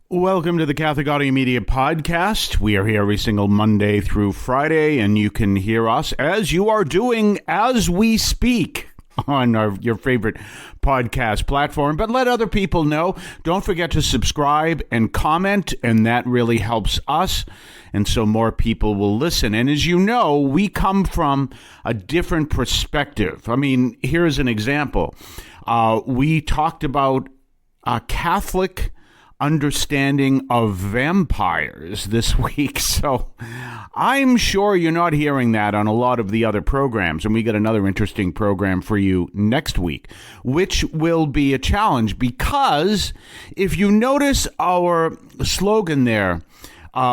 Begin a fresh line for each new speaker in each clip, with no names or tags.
Welcome to the Catholic Audio Media Podcast. We are here every single Monday through Friday, and you can hear us as you are doing as we speak on your favorite podcast platform. But let other people know. Don't forget to subscribe and comment, and that really helps us, and so more people will listen. And as you know, we come from a different perspective. I mean, here's an example. We talked about Catholic understanding of vampires this week. So I'm sure you're not hearing that on a lot of the other programs. And we got another interesting program for you next week, which will be a challenge because if you notice our slogan there,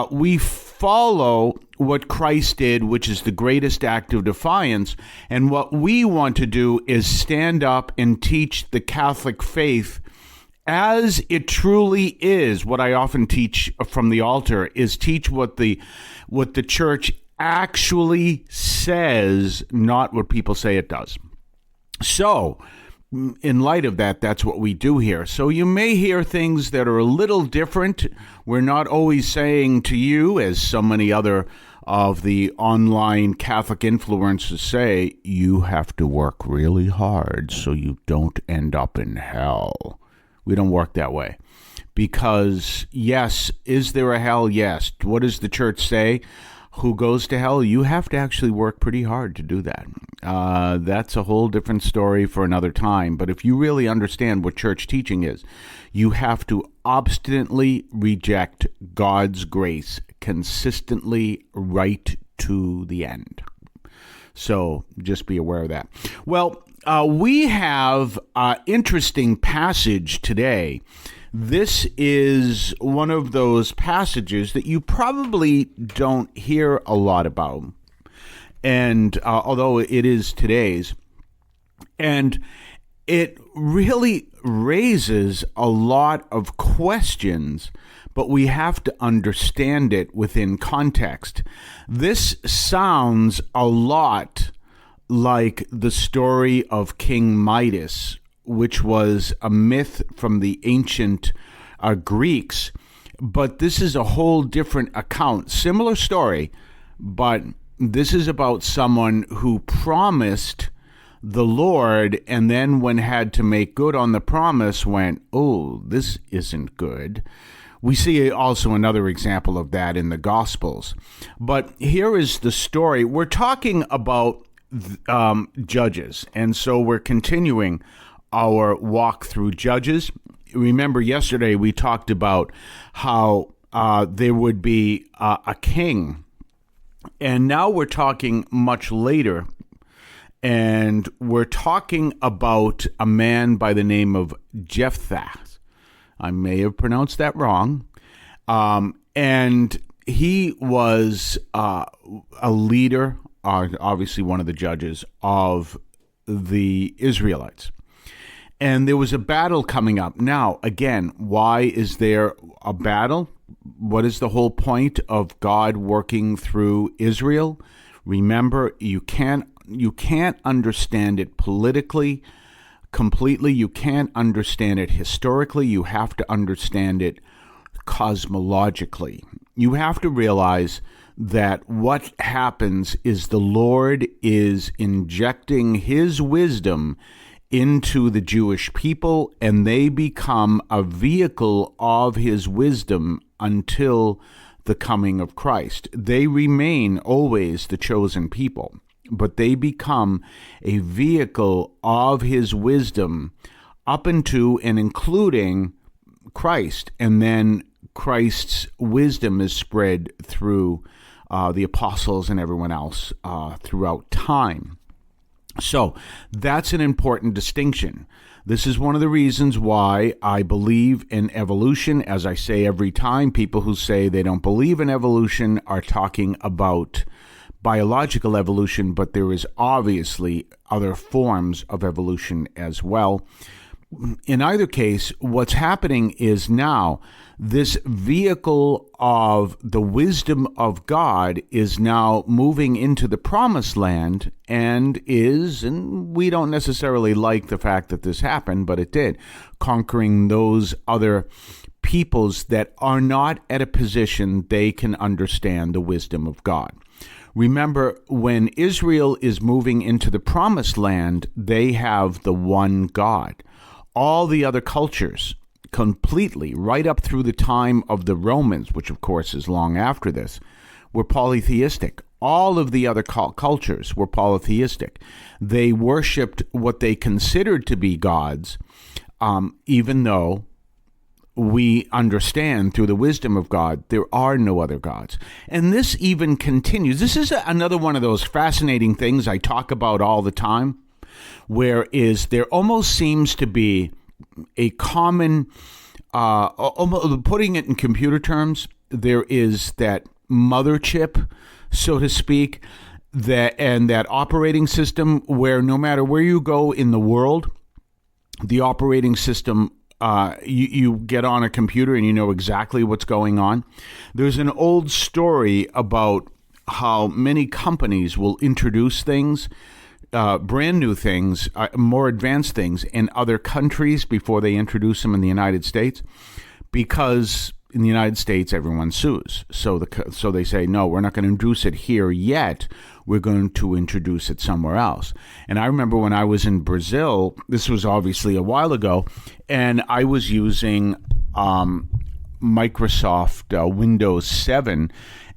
we follow what Christ did, which is the greatest act of defiance. And what we want to do is stand up and teach the Catholic faith as it truly is. What I often teach from the altar is teach what the church actually says, not what people say it does. So, in light of that, that's what we do here. So you may hear things that are a little different. We're not always saying to you, as so many other of the online Catholic influencers say, you have to work really hard so you don't end up in hell. We don't work that way because, yes, is there a hell? Yes. What does the church say? Who goes to hell? You have to actually work pretty hard to do that. That's a whole different story for another time. But if you really understand what church teaching is, you have to obstinately reject God's grace consistently right to the end. So just be aware of that. Well, we have an interesting passage today. This is one of those passages that you probably don't hear a lot about, and although it is today's, and it really raises a lot of questions, but we have to understand it within context. This sounds a lot like the story of King Midas, which was a myth from the ancient Greeks, but this is a whole different account. Similar story, but this is about someone who promised the Lord and then when had to make good on the promise went, oh, this isn't good. We see also another example of that in the Gospels. But here is the story. We're talking about Judges, and so we're continuing our walk through Judges. Remember, yesterday we talked about how there would be a king, and now we're talking much later, and we're talking about a man by the name of Jephthah. I may have pronounced that wrong, and he was a leader, obviously one of the judges of the Israelites. And there was a battle coming up. Now, again, why is there a battle? What is the whole point of God working through Israel? Remember, you can't understand it politically completely. You can't understand it historically. You have to understand it cosmologically. You have to realize that what happens is the Lord is injecting his wisdom into the Jewish people, and they become a vehicle of his wisdom until the coming of Christ. They remain always the chosen people, but they become a vehicle of his wisdom up into and including Christ, and then Christ's wisdom is spread through the apostles and everyone else throughout time. So that's an important distinction. This is one of the reasons why I believe in evolution. As I say every time, people who say they don't believe in evolution are talking about biological evolution, but there is obviously other forms of evolution as well. In either case, what's happening is now this vehicle of the wisdom of God is now moving into the promised land and we don't necessarily like the fact that this happened, but it did, conquering those other peoples that are not at a position they can understand the wisdom of God. Remember, when Israel is moving into the promised land, they have the one God. All the other cultures, completely, right up through the time of the Romans, which of course is long after this, were polytheistic. All of the other cultures were polytheistic. They worshipped what they considered to be gods, even though we understand through the wisdom of God, there are no other gods. And this even continues. This is another one of those fascinating things I talk about all the time, whereas there almost seems to be a common, putting it in computer terms, there is that mother chip, so to speak, that operating system where no matter where you go in the world, the operating system, you get on a computer and you know exactly what's going on. There's an old story about how many companies will introduce things, brand new things, more advanced things in other countries before they introduce them in the United States, because in the United States everyone sues. So they say, no, we're not going to introduce it here yet. We're going to introduce it somewhere else. And I remember when I was in Brazil, this was obviously a while ago, and I was using Microsoft Windows 7,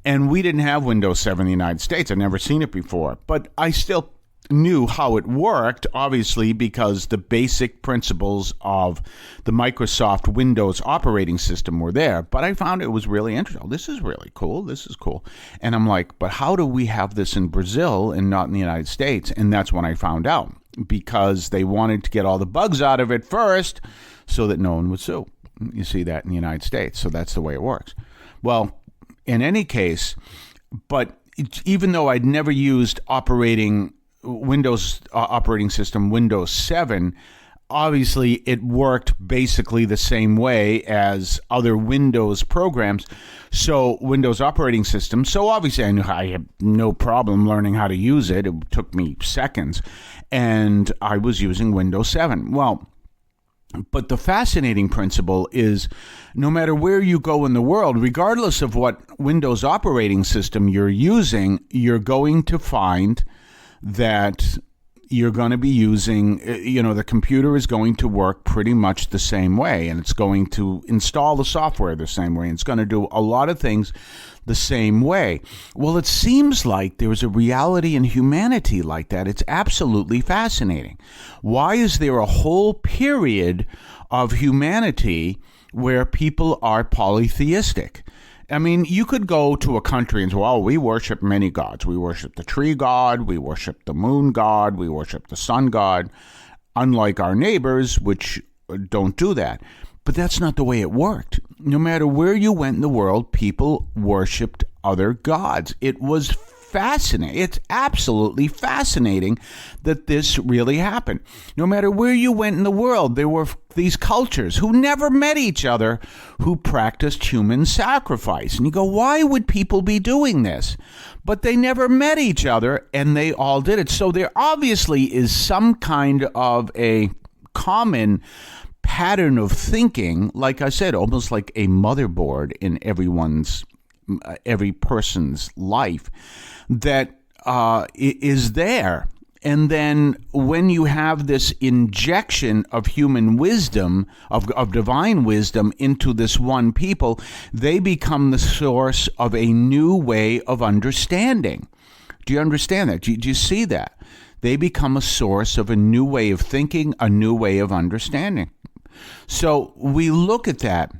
and we didn't have Windows 7 in the United States. I'd never seen it before, but I still knew how it worked, obviously, because the basic principles of the Microsoft Windows operating system were there. But I found it was really interesting. Oh, this is really cool. This is cool. And I'm like, but how do we have this in Brazil and not in the United States? And that's when I found out, because they wanted to get all the bugs out of it first so that no one would sue. You see that in the United States. So that's the way it works. Well, in any case, but even though I'd never used Windows operating system Windows 7, obviously it worked basically the same way as other Windows programs. So Windows operating system. So obviously I had no problem learning how to use it. It took me seconds. And I was using Windows 7. Well, but the fascinating principle is no matter where you go in the world, regardless of what Windows operating system you're using, you're going to find that you're going to be using, the computer is going to work pretty much the same way, and it's going to install the software the same way, and it's going to do a lot of things the same way. Well, it seems like there's a reality in humanity like that. It's absolutely fascinating. Why is there a whole period of humanity where people are polytheistic? I mean, you could go to a country and say, well, we worship many gods. We worship the tree god, we worship the moon god, we worship the sun god, unlike our neighbors, which don't do that. But that's not the way it worked. No matter where you went in the world, people worshiped other gods. It was fascinating. It's absolutely fascinating that this really happened. No matter where you went in the world, there were these cultures who never met each other who practiced human sacrifice. And you go, why would people be doing this? But they never met each other, and they all did it. So there obviously is some kind of a common pattern of thinking, like I said, almost like a motherboard in every person's life that is there. And then when you have this injection of human wisdom, of divine wisdom into this one people, they become the source of a new way of understanding. Do you understand that? Do you see that? They become a source of a new way of thinking, a new way of understanding. So we look at that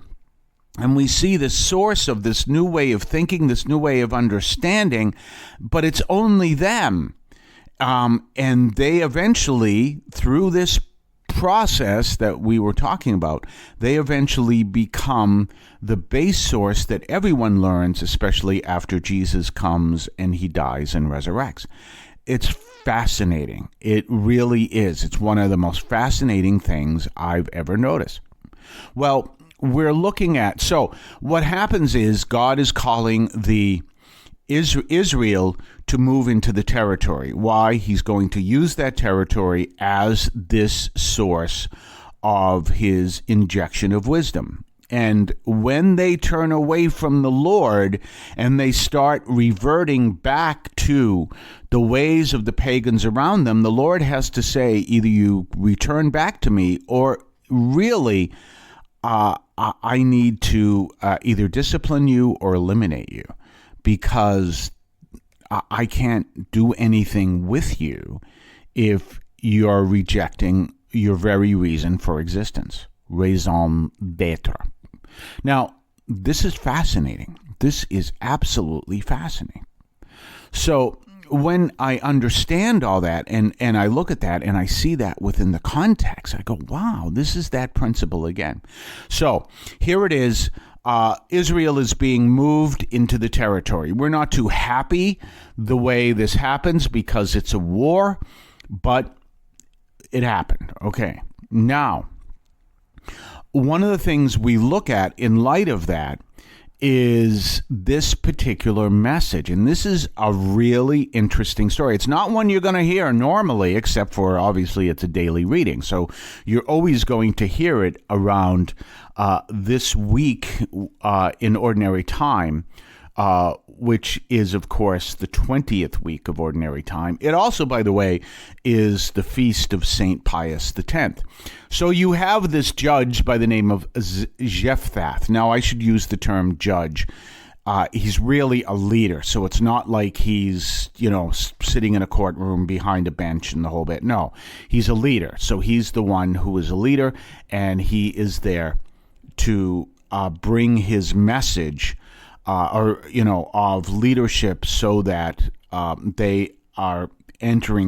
and we see the source of this new way of thinking, this new way of understanding, but it's only them. And they eventually, through this process that we were talking about, they eventually become the base source that everyone learns, especially after Jesus comes and he dies and resurrects. It's fascinating. It really is. It's one of the most fascinating things I've ever noticed. Well, we're looking at, so what happens is God is calling the Israel to move into the territory. Why? He's going to use that territory as this source of his injection of wisdom. And when they turn away from the Lord and they start reverting back to the ways of the pagans around them, the Lord has to say, either you return back to me, or really, I need to either discipline you or eliminate you, because I can't do anything with you if you're rejecting your very reason for existence, raison d'être. Now, this is fascinating. This is absolutely fascinating. So when I understand all that and I look at that and I see that within the context, I go, wow, this is that principle again. So here it is. Israel is being moved into the territory. We're not too happy the way this happens because it's a war, but it happened. Okay. Now, one of the things we look at in light of that is this particular message. And this is a really interesting story. It's not one you're going to hear normally, except for obviously it's a daily reading. So you're always going to hear it around this week in Ordinary Time, which is, of course, the 20th week of Ordinary Time. It also, by the way, is the feast of St. Pius X. So you have this judge by the name of Jephthah. Now, I should use the term judge. He's really a leader, so it's not like he's, sitting in a courtroom behind a bench and the whole bit. No, he's a leader. So he's the one who is a leader, and he is there to bring his message of leadership, so that they are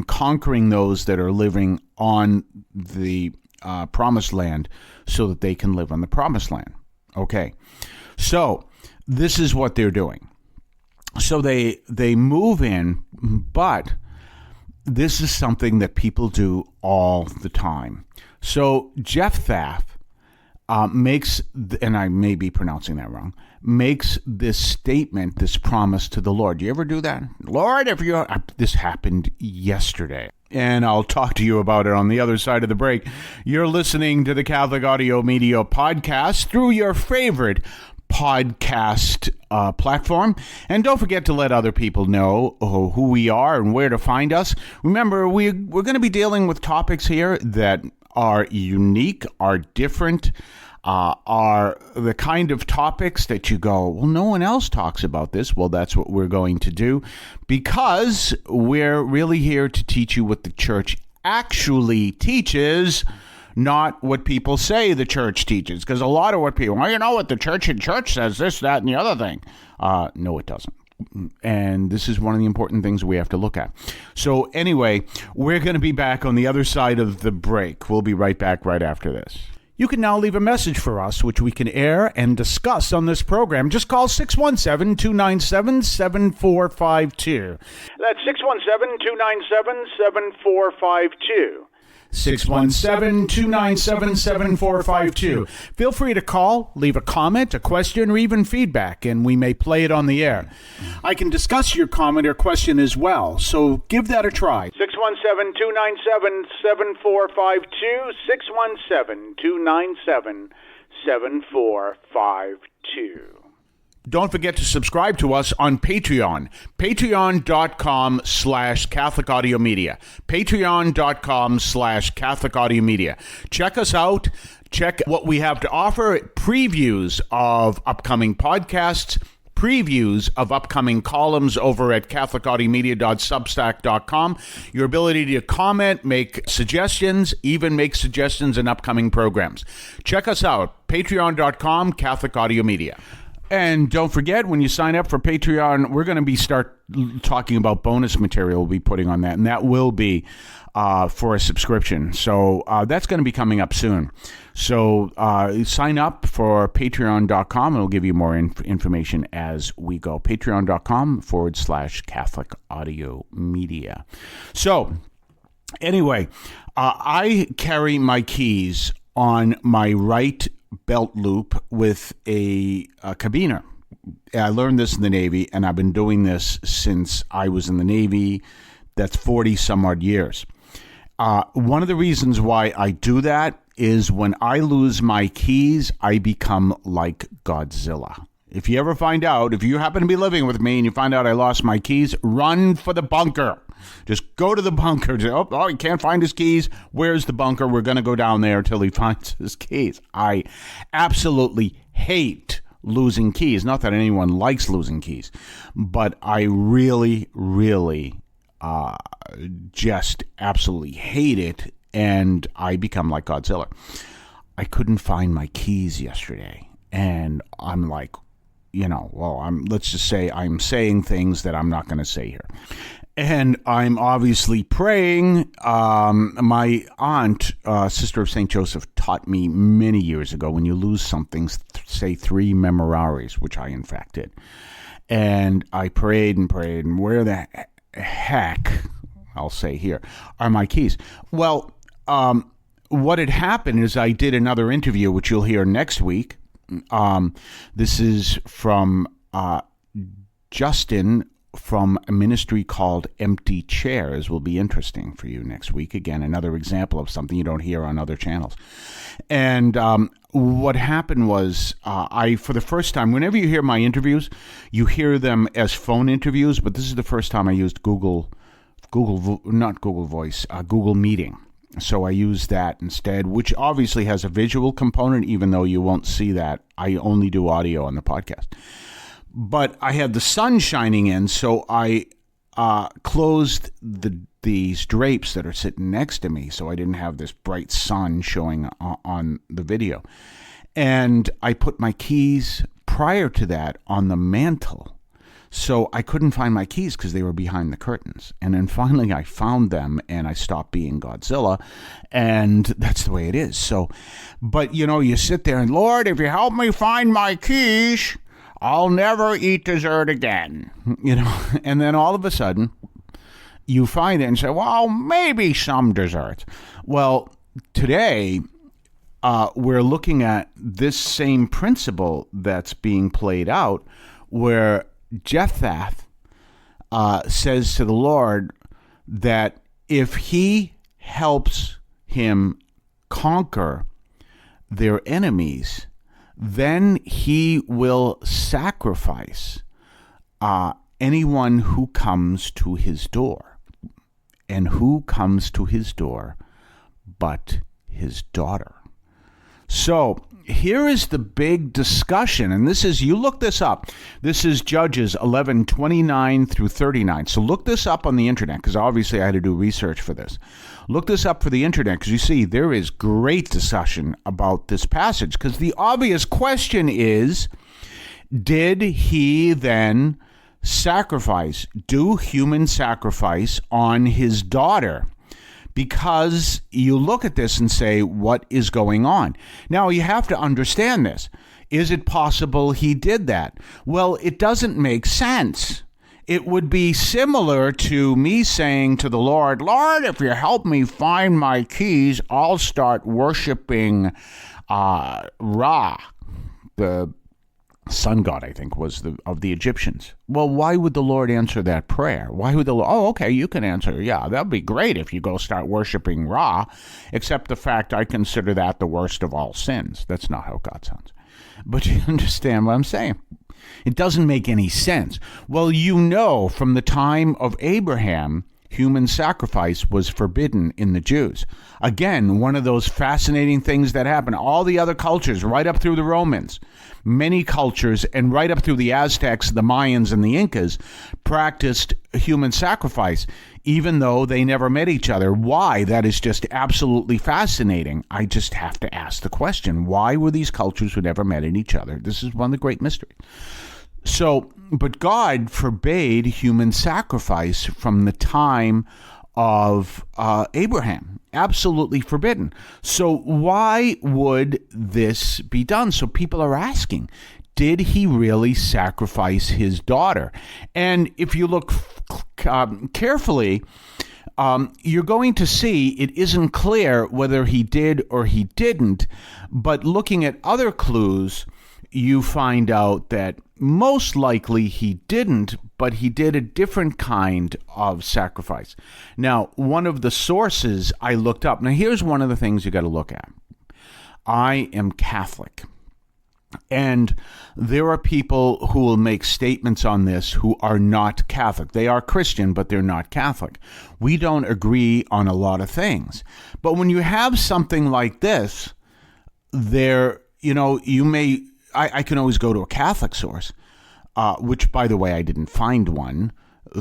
conquering those that are living on the promised land, so that they can live on the promised land. Okay, so this is what they're doing. So they move in, but this is something that people do all the time. So Jephthah makes, and I may be pronouncing that wrong, makes this statement, this promise to the Lord. Do you ever do that? Lord, if you're... This happened yesterday, and I'll talk to you about it on the other side of the break. You're listening to the Catholic Audio Media Podcast through your favorite podcast platform. And don't forget to let other people know who we are and where to find us. Remember, we're going to be dealing with topics here that are unique, are different, are the kind of topics that you go, well, no one else talks about this. Well, that's what we're going to do, because we're really here to teach you what the church actually teaches, not what people say the church teaches. Because a lot of what people, what the church in church says, this, that, and the other thing. No, it doesn't. And this is one of the important things we have to look at. So anyway, we're going to be back on the other side of the break. We'll be right back right after this. You can now leave a message for us, which we can air and discuss on this program. Just call 617-297-7452. That's 617-297-7452. 617-297-7452. Feel free to call, leave a comment, a question, or even feedback, and we may play it on the air. I can discuss your comment or question as well, so give that a try. 617-297-7452, 617-297-7452. Don't forget to subscribe to us on Patreon. Patreon.com/Catholic Audio Media. Patreon.com/Catholic Audio Media. Check us out. Check what we have to offer. Previews of upcoming podcasts. Previews of upcoming columns over at CatholicAudiomedia.substack.com. Your ability to comment, make suggestions, even make suggestions in upcoming programs. Check us out. Patreon.com, Catholic Audio Media. And don't forget, when you sign up for Patreon, we're going to start talking about bonus material we'll be putting on that, and that will be for a subscription. So that's going to be coming up soon. So sign up for patreon.com, and it'll give you more information as we go. Patreon.com/Catholic Audio Media. So anyway, I carry my keys on my right belt loop with a carabiner. I learned this in the Navy, and I've been doing this since I was in the Navy. That's 40 some odd years. One of the reasons why I do that is when I lose my keys, I become like Godzilla. If you ever find out, if you happen to be living with me and you find out I lost my keys, run for the bunker. Just go to the bunker. Oh, he can't find his keys. Where's the bunker? We're going to go down there till he finds his keys. I absolutely hate losing keys. Not that anyone likes losing keys, but I really, really just absolutely hate it, and I become like Godzilla. I couldn't find my keys yesterday, and I'm like, let's just say I'm saying things that I'm not going to say here. And I'm obviously praying. My aunt, Sister of St. Joseph, taught me many years ago, when you lose something, say 3 memoraries, which I in fact did. And I prayed and prayed, and where the heck, I'll say here, are my keys? Well, what had happened is I did another interview, which you'll hear next week. This is from Justin, from a ministry called Empty Chairs. Will be interesting for you next week. Again, another example of something you don't hear on other channels. And what happened was, I, for the first time, whenever you hear my interviews, you hear them as phone interviews, but this is the first time I used Google Meeting. So I used that instead, which obviously has a visual component, even though you won't see that. I only do audio on the podcast. But I had the sun shining in, so I closed these drapes that are sitting next to me, so I didn't have this bright sun showing on the video. And I put my keys prior to that on the mantle. So I couldn't find my keys because they were behind the curtains. And then finally I found them, and I stopped being Godzilla. And that's the way it is. So, but you sit there and, Lord, if you help me find my keys, I'll never eat dessert again. And then all of a sudden you find it and say, well, maybe some desserts. Well, today we're looking at this same principle that's being played out, where Jephthah says to the Lord that if he helps him conquer their enemies, then he will sacrifice anyone who comes to his door. And who comes to his door but his daughter? So here is the big discussion, and this is, you look this up. This is Judges 11:29 through 39. So look this up on the internet, because obviously I had to do research for this. Look this up for the internet, because you see there is great discussion about this passage, because the obvious question is, did he then do human sacrifice on his daughter? Because you look at this and say, what is going on? Now, you have to understand this. Is it possible he did that? Well, it doesn't make sense. It would be similar to me saying to the Lord, Lord, if you help me find my keys, I'll start worshiping Ra, the sun god, I think, was of the Egyptians. Well, why would the Lord answer that prayer? Why would the Lord, okay, you can answer, yeah, that'd be great if you go start worshiping Ra, except the fact I consider that the worst of all sins. That's not how God sounds. But you understand what I'm saying? It doesn't make any sense. Well, from the time of Abraham, human sacrifice was forbidden in the Jews. Again, one of those fascinating things that happened. All the other cultures, right up through the Romans, many cultures, and right up through the Aztecs, the Mayans, and the Incas, practiced human sacrifice, even though they never met each other. Why? That is just absolutely fascinating. I just have to ask the question, why were these cultures who never met each other? This is one of the great mysteries. So, but God forbade human sacrifice from the time of Abraham. Absolutely forbidden. So why would this be done? So people are asking, did he really sacrifice his daughter? And if you look carefully, you're going to see it isn't clear whether he did or he didn't. But looking at other clues, you find out that most likely he didn't, but he did a different kind of sacrifice. Now, one of the sources I looked up, now here's one of the things you got to look at. I am Catholic. And there are people who will make statements on this who are not Catholic. They are Christian, but they're not Catholic. We don't agree on a lot of things. But when you have something like this, I can always go to a Catholic source, which, by the way, I didn't find one.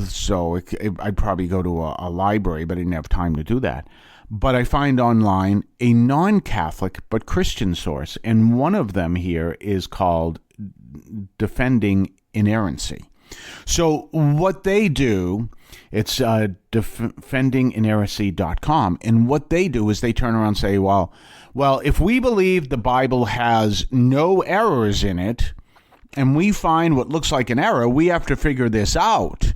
So I'd probably go to a library, but I didn't have time to do that. But I find online a non-Catholic but Christian source, and one of them here is called Defending Inerrancy. So what they do, it's defendinginerrancy.com, and what they do is they turn around and say, well, if we believe the Bible has no errors in it, and we find what looks like an error, we have to figure this out,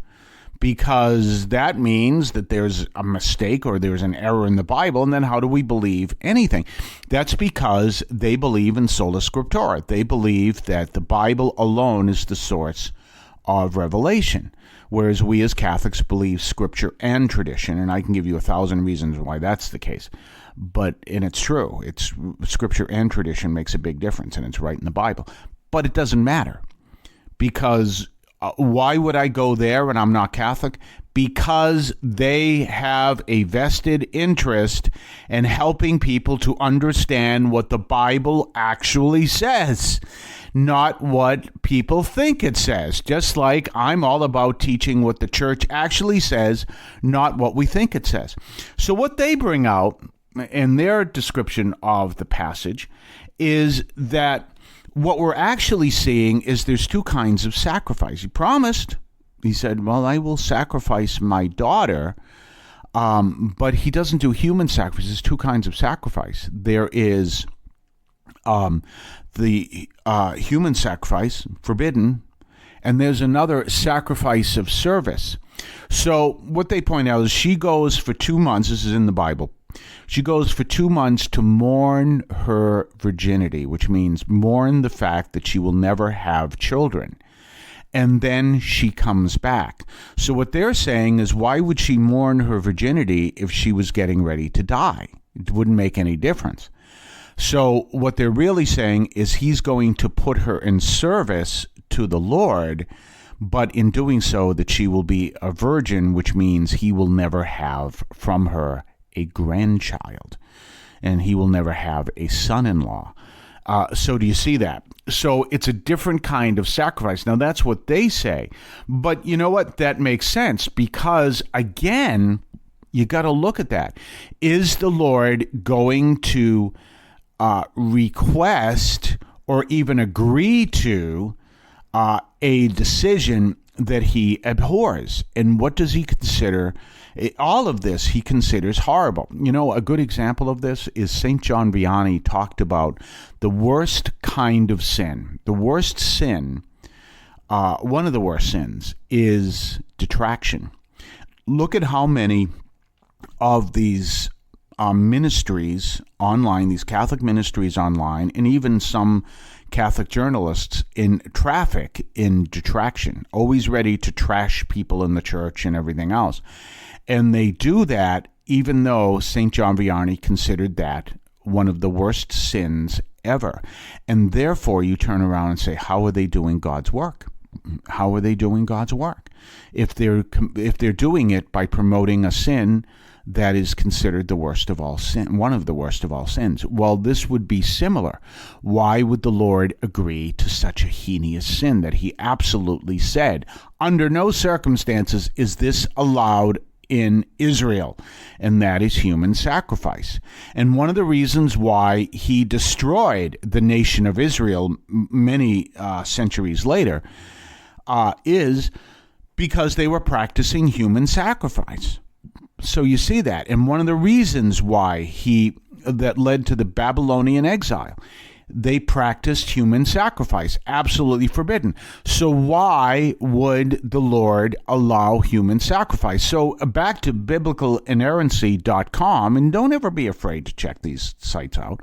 because that means that there's a mistake or there's an error in the Bible, and then how do we believe anything? That's because they believe in sola scriptura. They believe that the Bible alone is the source of revelation, whereas we as Catholics believe Scripture and tradition, and I can give you 1,000 reasons why that's the case. And it's true. It's Scripture and tradition makes a big difference, and it's right in the Bible. But it doesn't matter, because why would I go there when I'm not Catholic? Because they have a vested interest in helping people to understand what the Bible actually says, not what people think it says. Just like I'm all about teaching what the church actually says, not what we think it says. So what they bring out in their description of the passage is that what we're actually seeing is there's two kinds of sacrifice. He promised, he said, well, I will sacrifice my daughter, but he doesn't do human sacrifice. There's two kinds of sacrifice. There is the human sacrifice, forbidden, and there's another sacrifice of service. So what they point out is she goes for 2 months, this is in the Bible, she goes for 2 months to mourn her virginity, which means mourn the fact that she will never have children. And then she comes back. So what they're saying is, why would she mourn her virginity if she was getting ready to die? It wouldn't make any difference. So what they're really saying is he's going to put her in service to the Lord, but in doing so that she will be a virgin, which means he will never have from her a grandchild, and he will never have a son-in-law. So do you see that? So it's a different kind of sacrifice. Now, that's what they say. But you know what? That makes sense, because, again, you got to look at that. Is the Lord going to request or even agree to a decision that he abhors? And what does he consider? All of this he considers horrible. You know, a good example of this is St. John Vianney talked about the worst kind of sin. The worst sin, one of the worst sins, is detraction. Look at how many of these ministries online, these Catholic ministries online, and even some Catholic journalists in traffic in detraction, always ready to trash people in the church and everything else. And they do that even though St. John Vianney considered that one of the worst sins ever. And therefore, you turn around and say, how are they doing God's work? How are they doing God's work? If they're doing it by promoting a sin that is considered the worst of all sin, one of the worst of all sins. Well, this would be similar. Why would the Lord agree to such a heinous sin that he absolutely said, under no circumstances is this allowed in Israel, and that is human sacrifice. And one of the reasons why he destroyed the nation of Israel many centuries later is because they were practicing human sacrifice. So you see that. And one of the reasons why that led to the Babylonian exile, they practiced human sacrifice, absolutely forbidden. So why would the Lord allow human sacrifice? So back to biblicalinerrancy.com, and don't ever be afraid to check these sites out,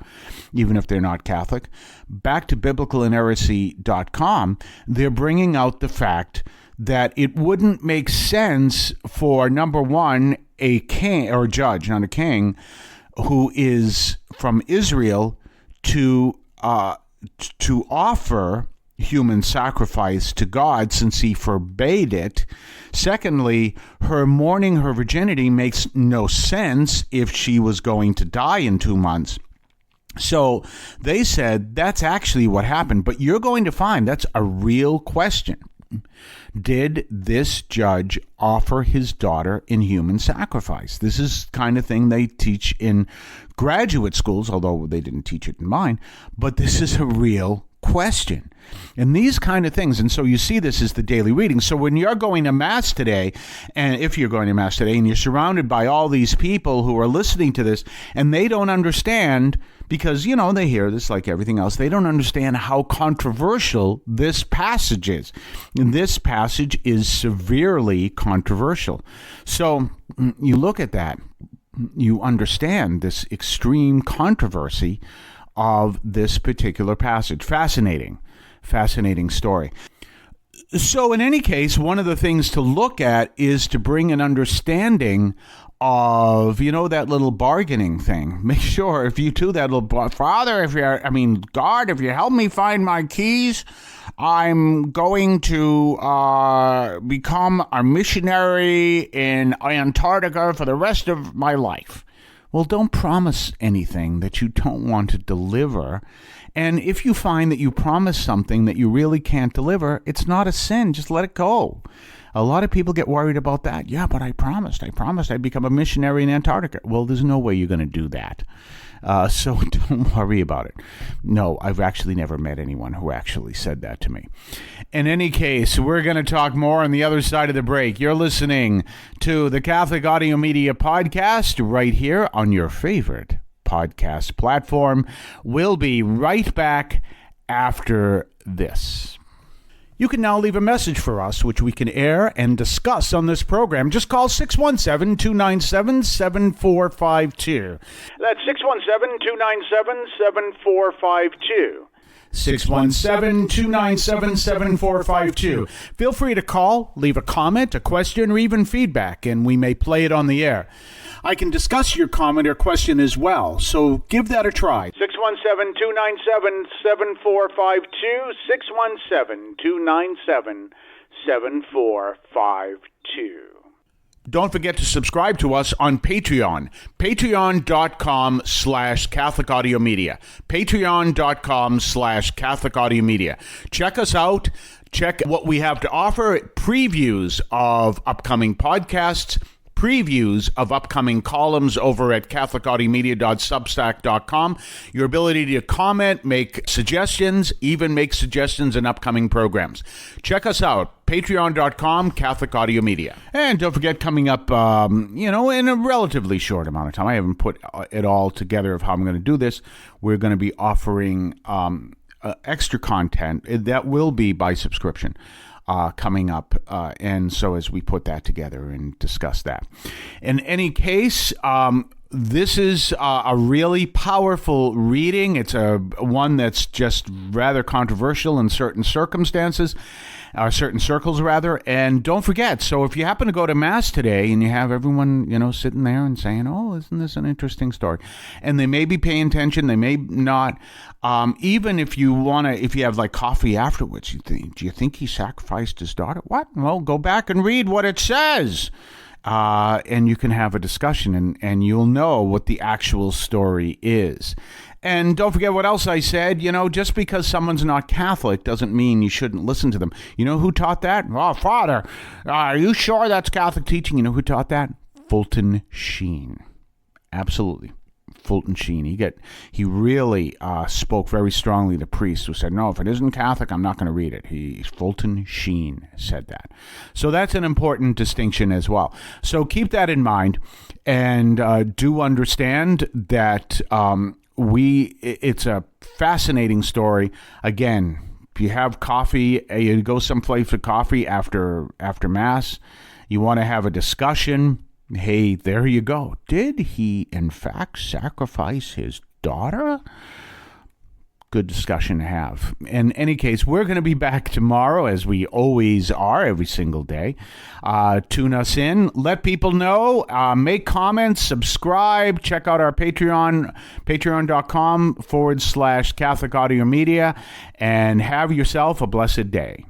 even if they're not Catholic. Back to biblicalinerrancy.com, they're bringing out the fact that it wouldn't make sense for, number one, a king or a judge, not a king, who is from Israel to offer human sacrifice to God since he forbade it. Secondly, her mourning her virginity makes no sense if she was going to die in 2 months. So they said that's actually what happened, but you're going to find that's a real question. Did this judge offer his daughter in human sacrifice? This is the kind of thing they teach in graduate schools, although they didn't teach it in mine, but this is a real question. And these kind of things, and so you see this as the daily reading. So when you're going to Mass today, and if you're going to Mass today, and you're surrounded by all these people who are listening to this, and they don't understand, because, they hear this like everything else, they don't understand how controversial this passage is. And this passage is severely controversial. So you look at that, you understand this extreme controversy of this particular passage. Fascinating story. So in any case, one of the things to look at is to bring an understanding of, that little bargaining thing. Make sure if you do that little, Father, God, if you help me find my keys, I'm going to become a missionary in Antarctica for the rest of my life. Well, don't promise anything that you don't want to deliver. And if you find that you promise something that you really can't deliver, it's not a sin. Just let it go. A lot of people get worried about that. Yeah, but I promised I'd become a missionary in Antarctica. Well, there's no way you're going to do that. So don't worry about it. No, I've actually never met anyone who actually said that to me. In any case, we're going to talk more on the other side of the break. You're listening to the Catholic Audio Media Podcast right here on your favorite podcast platform. We'll be right back after this. You can now leave a message for us, which we can air and discuss on this program. Just call 617-297-7452. That's 617-297-7452. 617-297-7452. Feel free to call, leave a comment, a question, or even feedback, and we may play it on the air. I can discuss your comment or question as well, so give that a try. 617-297-7452, 617-297-7452. Don't forget to subscribe to us on Patreon. Patreon.com/Catholic Audio Media. Patreon.com/Catholic Audio Media. Check us out. Check what we have to offer. Previews of upcoming podcasts. Previews of upcoming columns over at catholicaudiomedia.substack.com. Your ability to comment, make suggestions, even make suggestions in upcoming programs. Check us out. Patreon.com, Catholic Audio Media. And don't forget, coming up, in a relatively short amount of time, I haven't put it all together of how I'm going to do this. We're going to be offering extra content that will be by subscription. Coming up, and so as we put that together and discuss that. In any case, this is a really powerful reading. It's one that's just rather controversial in certain circumstances, certain circles rather. And don't forget, so if you happen to go to Mass today and you have everyone, sitting there and saying, "Oh, isn't this an interesting story?" and they may be paying attention, they may not. Even if you have like coffee afterwards, do you think he sacrificed his daughter? What? Well, go back and read what it says. And you can have a discussion and you'll know what the actual story is. And don't forget what else I said. Just because someone's not Catholic doesn't mean you shouldn't listen to them. You know who taught that? Oh, Father, are you sure that's Catholic teaching? You know who taught that? Fulton Sheen. Absolutely. Fulton Sheen. He really spoke very strongly to priests who said, no, if it isn't Catholic, I'm not going to read it. Fulton Sheen said that. So that's an important distinction as well. So keep that in mind and do understand that it's a fascinating story. Again, if you have coffee, you go someplace for coffee after Mass, you want to have a discussion. Hey, there you go. Did he, in fact, sacrifice his daughter? good discussion to have. In any case, we're going to be back tomorrow, as we always are every single day. Tune us in. Let people know. Make comments. Subscribe. Check out our Patreon, patreon.com/Catholic Audio Media, and have yourself a blessed day.